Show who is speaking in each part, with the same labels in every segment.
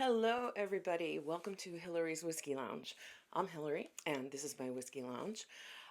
Speaker 1: Hello, everybody. Welcome to Hillary's Whiskey Lounge. I'm Hillary, and this is my Whiskey Lounge.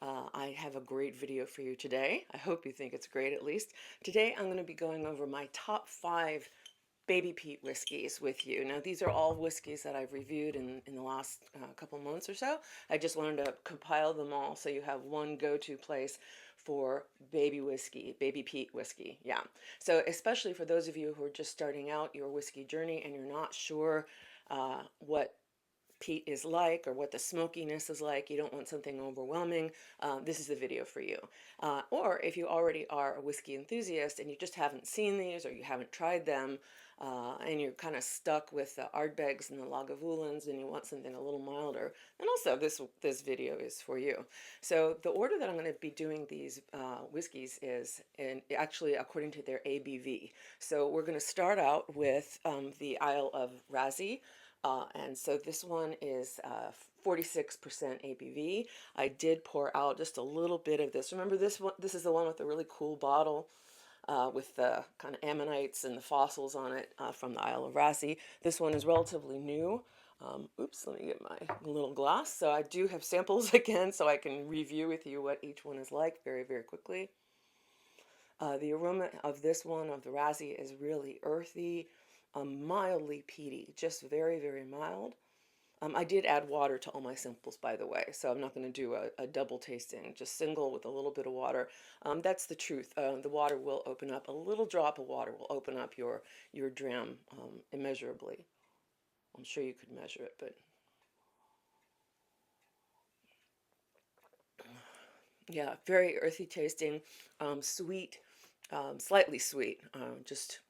Speaker 1: I have a great video for you today. I hope you think it's great at least. Today, I'm going to be going over my top 5 baby peat whiskeys with you. Now, these are all whiskeys that I've reviewed in the last couple months or so. I just wanted to compile them all so you have one go-to place for baby whiskey, baby peat whiskey. Yeah. So especially for those of you who are just starting out your whiskey journey and you're not sure what peat is like or what the smokiness is like, you don't want something overwhelming, this is the video for you. Or if you already are a whiskey enthusiast and you just haven't seen these or you haven't tried them, and you're kind of stuck with the Ardbegs and the Lagavulins and you want something a little milder, then also this video is for you. So the order that I'm going to be doing these whiskeys is actually according to their ABV. So we're going to start out with the Isle of Raasay. And so this one is 46% ABV. I did pour out just a little bit of this. Remember this one? This is the one with the really cool bottle with the kind of ammonites and the fossils on it from the Isle of Raasay. This one is relatively new. Oops, let me get my little glass. So I do have samples again so I can review with you what each one is like very, very quickly. The aroma of this one, of the Raasay, is really earthy, mildly peaty, just very, very mild. I did add water to all my samples, by the way, so I'm not going to do a double tasting, just single with a little bit of water. That's the truth. The water will open up, a little drop of water will open up your dram immeasurably. I'm sure you could measure it, but yeah, very earthy tasting, sweet, slightly sweet, just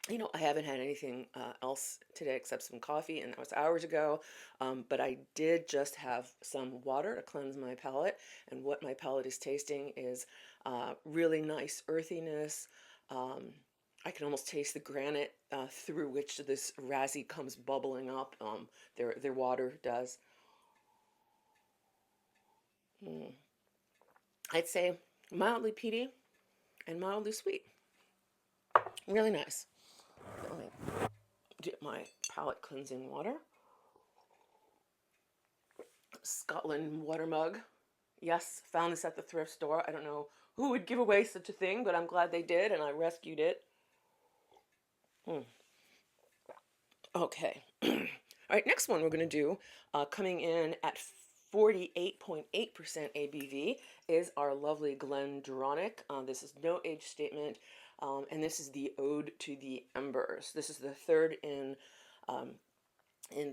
Speaker 1: I haven't had anything else today except some coffee, and that was hours ago. But I did just have some water to cleanse my palate, and what my palate is tasting is really nice earthiness. I can almost taste the granite through which this Raasay comes bubbling up. Their water does. Mm. I'd say mildly peaty and mildly sweet. Really nice. Let me get my palate cleansing water. Scotland water mug. Yes, found this at the thrift store. I don't know who would give away such a thing, but I'm glad they did, and I rescued it. Okay. All right, next one we're going to do, coming in at 48.8% ABV, is our lovely Glendronach. This is no age statement, and this is the Ode to the Embers. This is the third in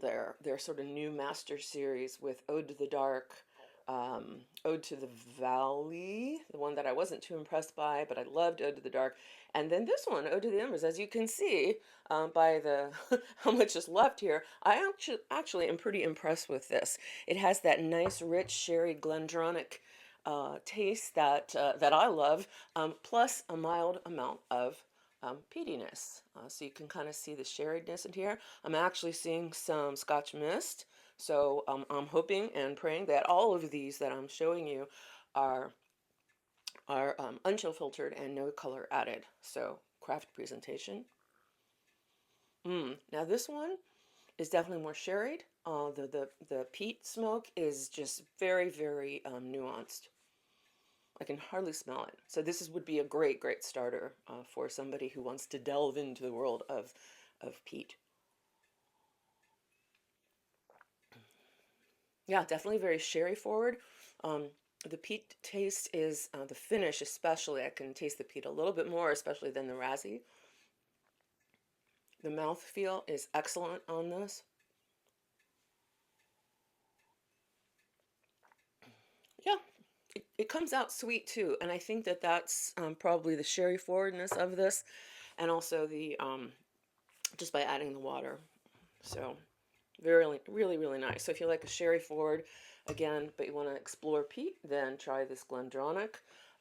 Speaker 1: their sort of new master series with Ode to the Dark, Ode to the Valley, the one that I wasn't too impressed by, but I loved Ode to the Dark. And then this one, Ode to the Embers, as you can see by the how much is left here, I actually am pretty impressed with this. It has that nice, rich, sherry Glendronach taste that I love, plus a mild amount of peatiness. So you can kind of see the sherrydness in here. I'm actually seeing some Scotch mist. So I'm hoping and praying that all of these that I'm showing you are unchill filtered and no color added. So craft presentation. Now this one is definitely more sherried. The peat smoke is just very, very nuanced. I can hardly smell it. So this would be a great, great starter for somebody who wants to delve into the world of peat. Yeah, definitely very sherry forward. The peat taste is, the finish especially, I can taste the peat a little bit more, especially than the Raasay. The mouth feel is excellent on this. Yeah, it comes out sweet too, and I think that that's probably the sherry forwardness of this, and also the just by adding the water. So very, really, really nice. So if you like a sherry forward, again, but you want to explore peat, then try this Glendronach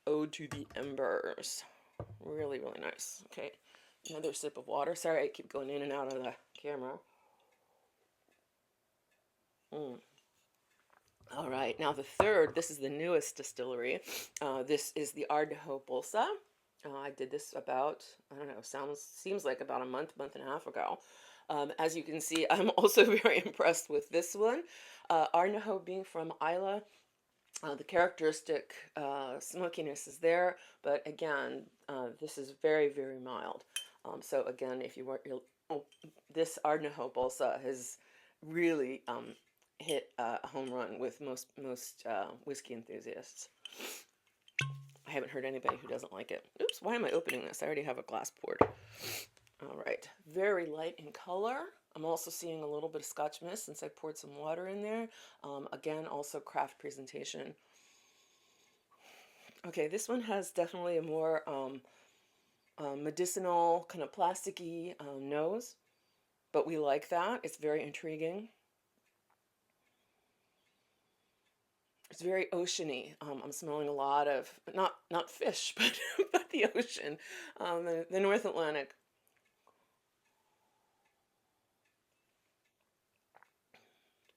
Speaker 1: Ode to the Embers. Really, really nice. Okay, another sip of water. Sorry, I keep going in and out of the camera. All right, now the third, this is the newest distillery. This is the Ardnahoe Bholsa. I did this about, I don't know, seems like about a month and a half ago. As you can see, I'm also very impressed with this one. Ardnahoe being from Islay, the characteristic smokiness is there, but again, this is very, very mild. So again, if you want your, oh, this Ardnahoe Bholsa has really hit a home run with most whiskey enthusiasts. I haven't heard anybody who doesn't like it. Oops, why am I opening this? I already have a glass poured. All right, very light in color. I'm also seeing a little bit of Scotch mist since I poured some water in there. Again, also craft presentation. Okay, this one has definitely a more medicinal, kind of plasticky nose, but we like that. It's very intriguing. It's very oceany. I'm smelling a lot of, but not fish, but the ocean, the North Atlantic.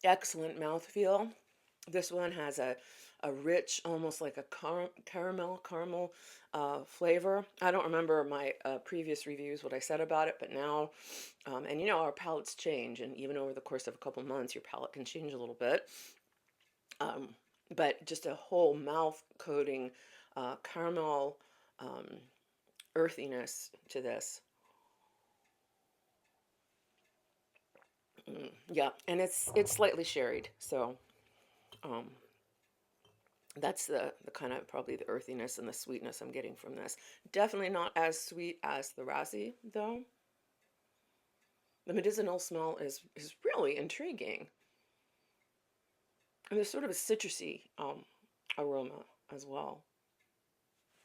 Speaker 1: Excellent mouthfeel. This one has a rich, almost like a caramel flavor. I don't remember my previous reviews, what I said about it, but now, and you know, our palates change, and even over the course of a couple months, your palate can change a little bit. Um, but just a whole mouth coating caramel earthiness to this. Yeah, and it's slightly sherried, so um, that's the kind of probably the earthiness and the sweetness I'm getting from this. Definitely not as sweet as the Raasay, though. The medicinal smell is really intriguing. And there's sort of a citrusy aroma as well.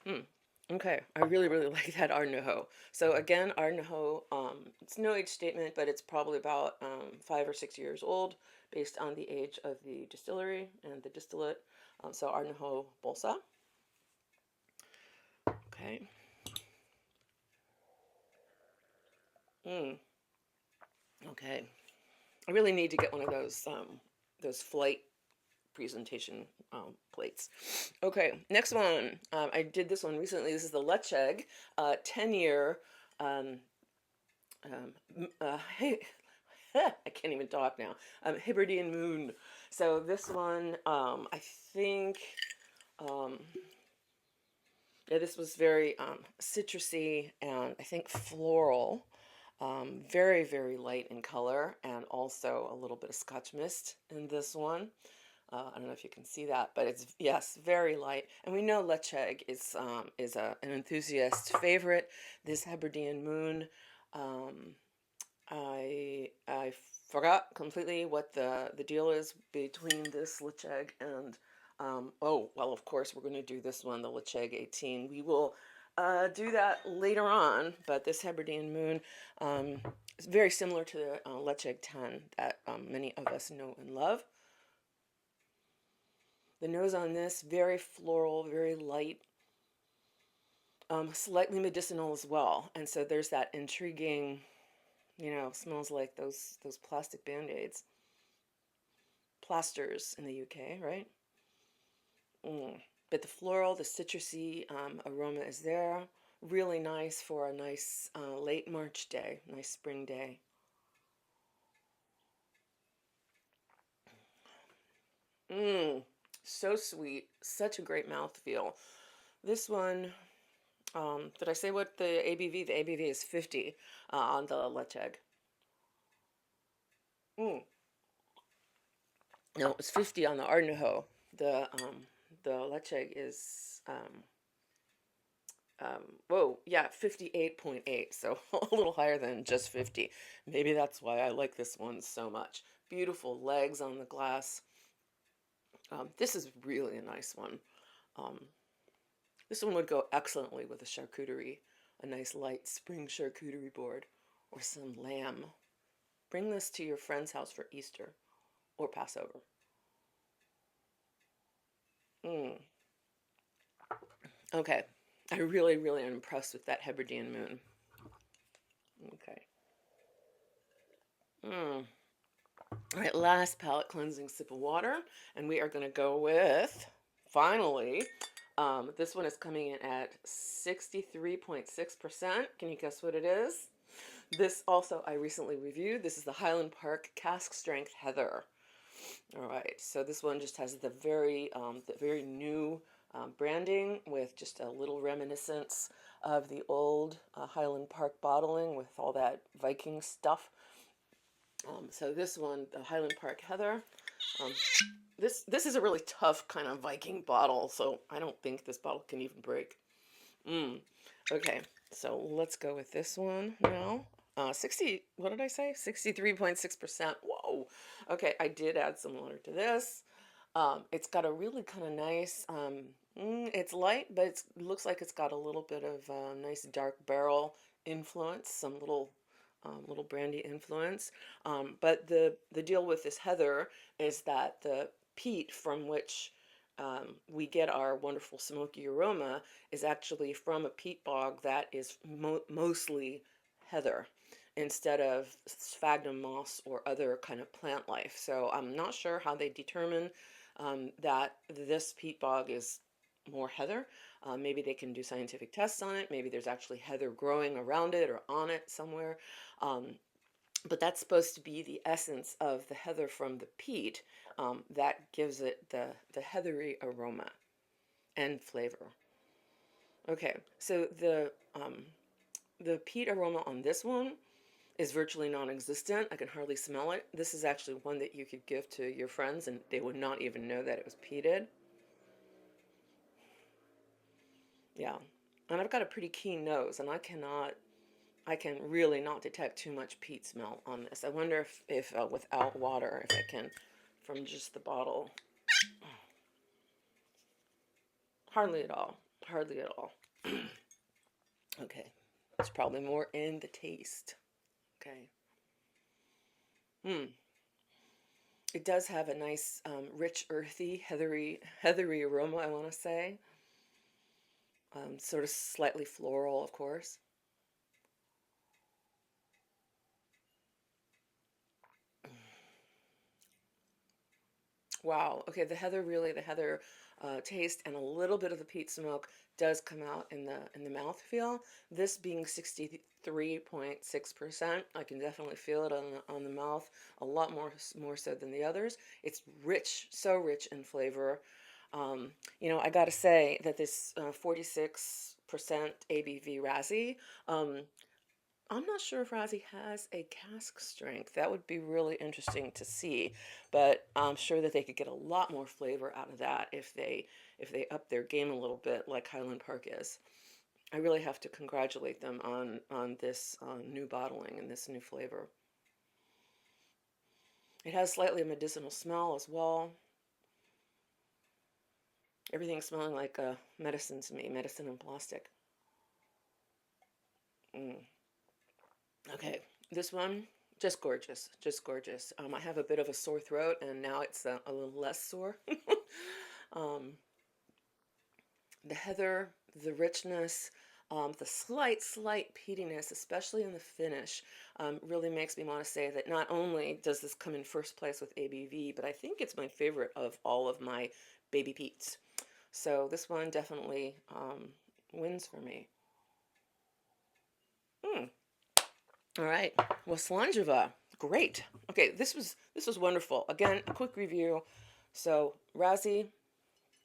Speaker 1: Mm. Okay, I really, really like that Ardnahoe. So again, Ardnahoe, it's no age statement, but it's probably about 5 or 6 years old based on the age of the distillery and the distillate. So Ardnahoe Bholsa. Okay. Mm. Okay. I really need to get one of those flight presentation plates. Okay, next one. I did this one recently. This is the Ledaig 10-year. Um, hey, I can't even talk now. Hebridean Moon. So this one, I think, um, yeah, this was very citrusy and I think floral. Very, very light in color, and also a little bit of Scotch mist in this one. I don't know if you can see that, but it's, yes, very light. And we know Ledaig is an enthusiast favorite. This Hebridean Moon, um, I forgot completely what the deal is between this Ledaig and oh, well, of course we're going to do this one, the Ledaig 18. We will do that later on, but this Hebridean Moon is very similar to the Ledaig 10 that many of us know and love. The nose on this, very floral, very light, slightly medicinal as well. And so there's that intriguing, you know, smells like those plastic Band-Aids. Plasters in the UK, right? Mm. But the floral, the citrusy aroma is there. Really nice for a nice late March day, nice spring day. Mmm, so sweet, such a great mouthfeel. This one, did I say what the ABV? The ABV is 50 on the Ledaig. Mm. No, it's 50 on the Ardnahoe. The Ledaig is whoa, yeah, 58.8, so a little higher than just 50. Maybe that's why I like this one so much. Beautiful legs on the glass. This is really a nice one. Um, this one would go excellently with a charcuterie, a nice light spring charcuterie board, or some lamb. Bring this to your friend's house for Easter or Passover. Mm. Okay, I really, really am impressed with that Hebridean Moon. Okay. Mm. All right, last palate cleansing sip of water, and we are going to go with, finally, this one is coming in at 63.6%. Can you guess what it is? This also I recently reviewed. This is the Highland Park Cask Strength Heather. All right, so this one just has the very new branding with just a little reminiscence of the old Highland Park bottling with all that Viking stuff. So this one, the Highland Park Heather, um, this is a really tough kind of Viking bottle, so I don't think this bottle can even break. Okay, so let's go with this one now. 60, what did I say? 63.6%. Whoa. Okay, I did add some water to this. It's got a really kind of nice, it's light, but it looks like it's got a little bit of nice dark barrel influence, some little brandy influence. But the deal with this heather is that the peat from which we get our wonderful smoky aroma is actually from a peat bog that is mostly heather instead of sphagnum moss or other kind of plant life. So I'm not sure how they determine that this peat bog is more heather. Maybe they can do scientific tests on it. Maybe there's actually heather growing around it or on it somewhere. But that's supposed to be the essence of the heather from the peat that gives it the heathery aroma and flavor. Okay, so the peat aroma on this one is virtually non-existent. I can hardly smell it. This is actually one that you could give to your friends and they would not even know that it was peated. Yeah, and I've got a pretty keen nose, and I can really not detect too much peat smell on this. I wonder if without water, if I can, from just the bottle. Hardly at all. Hardly at all. Okay, it's probably more in the taste. Okay. It does have a nice, rich, earthy, heathery aroma, I want to say. Sort of slightly floral, of course. Wow. Okay, the heather taste and a little bit of the peat smoke does come out in the mouth feel. This being 63.6%, I can definitely feel it on the mouth a lot more so than the others. It's rich, so rich in flavor. I got to say that this 46% ABV Raasay, I'm not sure if Raasay has a cask strength. That would be really interesting to see, but I'm sure that they could get a lot more flavor out of that if they up their game a little bit, like Highland Park is. I really have to congratulate them on this new bottling and this new flavor. It has slightly a medicinal smell as well. Everything's smelling like medicine to me, medicine in plastic. Mm. Okay, this one, just gorgeous, just gorgeous. I have a bit of a sore throat, and now it's a little less sore. um, the heather, the richness, the slight peatiness, especially in the finish, really makes me want to say that not only does this come in first place with ABV, but I think it's my favorite of all of my baby peats. So this one definitely wins for me. Mm. All right. Well, Slanjava, great. Okay, this was wonderful. Again, a quick review. So Raasay,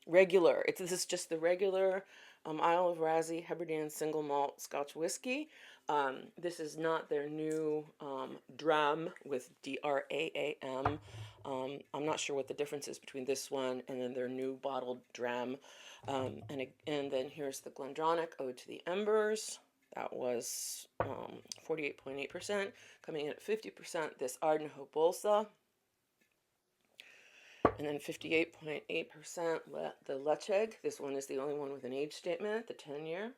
Speaker 1: regular. This is just the regular Isle of Raasay Hebridean single malt Scotch whiskey. This is not their new dram with DRAAM. I'm not sure what the difference is between this one and then their new bottled dram. And then here's the Glendronach Ode to the Embers. That was 48.8%, coming in at 50%. This Ardnahoe Bholsa, and then 58.8% the Ledaig. This one is the only one with an age statement, the 10-year.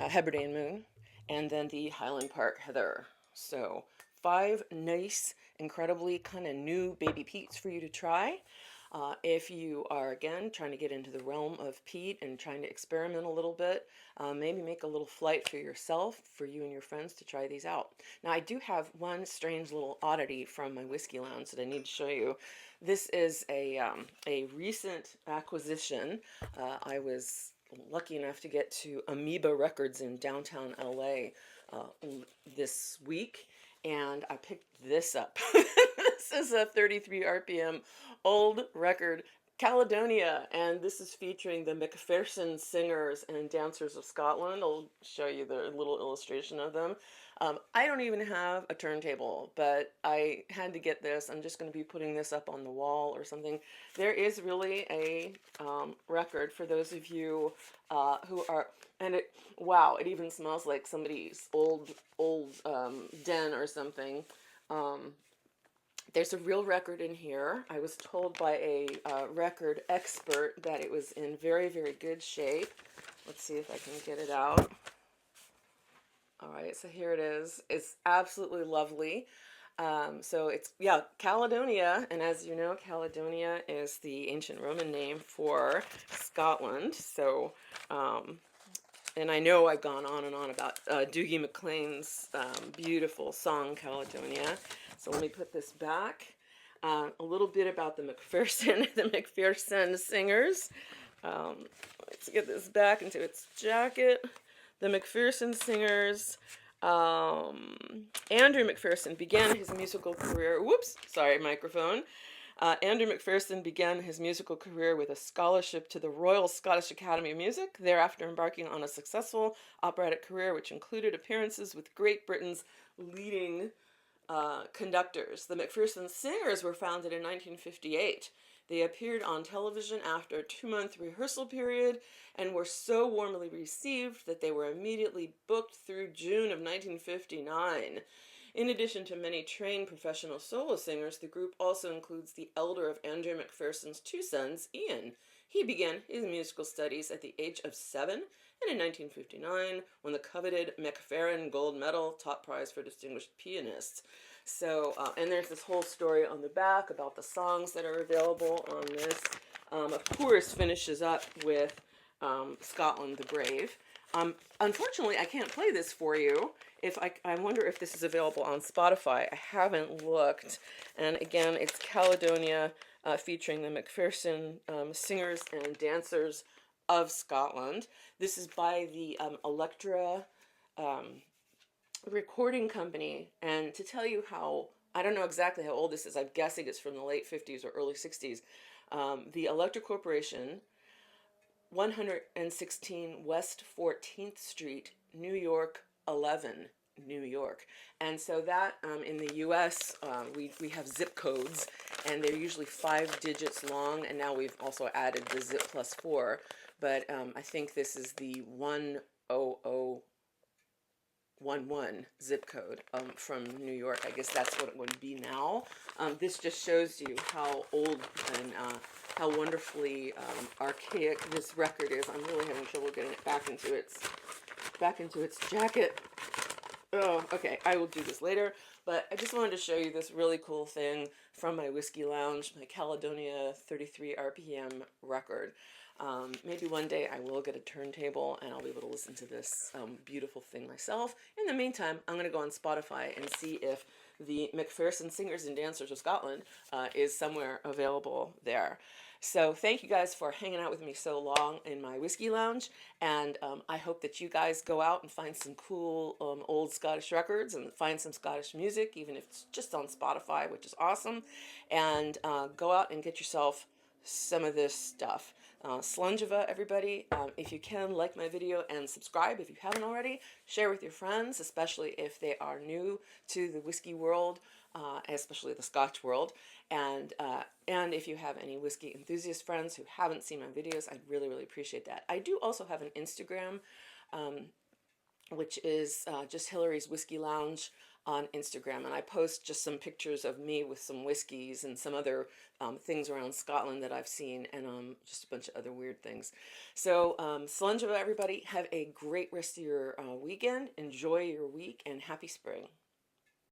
Speaker 1: Hebridean Moon, and then the Highland Park Heather. So 5 nice, incredibly kind of new baby peats for you to try. If you are, again, trying to get into the realm of peat and trying to experiment a little bit, maybe make a little flight for yourself, for you and your friends to try these out. Now, I do have one strange little oddity from my whiskey lounge that I need to show you. This is a recent acquisition. I was lucky enough to get to Amoeba Records in downtown LA this week, and I picked this up. This is a 33 RPM old record, Caledonia, and this is featuring the Macpherson Singers and Dancers of Scotland. I'll show you the little illustration of them. I don't even have a turntable, but I had to get this. I'm just going to be putting this up on the wall or something. There is really a record for those of you who are, and wow, it even smells like somebody's old den or something. There's a real record in here. I was told by a record expert that it was in very, very good shape. Let's see if I can get it out. All right, so here it is. It's absolutely lovely. So it's, yeah, Caledonia, and as you know, Caledonia is the ancient Roman name for Scotland. So, and I know I've gone on and on about Dougie MacLean's beautiful song, Caledonia. So let me put this back. A little bit about the Macpherson, the Macpherson Singers. Let's get this back into its jacket. The Macpherson Singers, Andrew Macpherson began his musical career, whoops, sorry, microphone. Andrew Macpherson began his musical career with a scholarship to the Royal Scottish Academy of Music, thereafter embarking on a successful operatic career which included appearances with Great Britain's leading conductors. The Macpherson Singers were founded in 1958. They appeared on television after a 2-month rehearsal period and were so warmly received that they were immediately booked through June of 1959. In addition to many trained professional solo singers, the group also includes the elder of Andrew Macpherson's 2 sons, Ian. He began his musical studies at the age of 7, and in 1959 won the coveted Macfarren Gold Medal, top prize for distinguished pianists. So, and there's this whole story on the back about the songs that are available on this. Of course, finishes up with Scotland the Brave. Unfortunately, I can't play this for you. I wonder if this is available on Spotify. I haven't looked. And again, it's Caledonia, featuring the Macpherson Singers and Dancers of Scotland. This is by the Electra recording company, and to tell you how, I don't know exactly how old this is, I'm guessing it's from the late 50s or early 60s, the Electra Corporation, 116 West 14th Street, New York 11, New York. And so that in the US, we have zip codes, and they're usually 5 digits long, and now we've also added the zip +4, but I think this is the 10011 zip code from New York. I guess that's what it would be now. This just shows you how old and how wonderfully archaic this record is. I'm really having trouble getting it back into its jacket. Oh, okay, I will do this later, but I just wanted to show you this really cool thing from my Whiskey Lounge, my Caledonia 33 RPM record. Maybe one day I will get a turntable and I'll be able to listen to this beautiful thing myself. In the meantime, I'm going to go on Spotify and see if the Macpherson Singers and Dancers of Scotland is somewhere available there. So thank you guys for hanging out with me so long in my Whiskey Lounge, and I hope that you guys go out and find some cool old Scottish records and find some Scottish music, even if it's just on Spotify, which is awesome, and go out and get yourself some of this stuff. Slungiva, everybody. If you can, like my video and subscribe if you haven't already. Share with your friends, especially if they are new to the whiskey world, especially the Scotch world. And if you have any whiskey enthusiast friends who haven't seen my videos, I'd really, really appreciate that. I do also have an Instagram, which is just Hillary's Whiskey Lounge on Instagram, and I post just some pictures of me with some whiskeys and some other things around Scotland that I've seen, and just a bunch of other weird things. So, Slungiva, everybody, have a great rest of your weekend. Enjoy your week, and happy spring.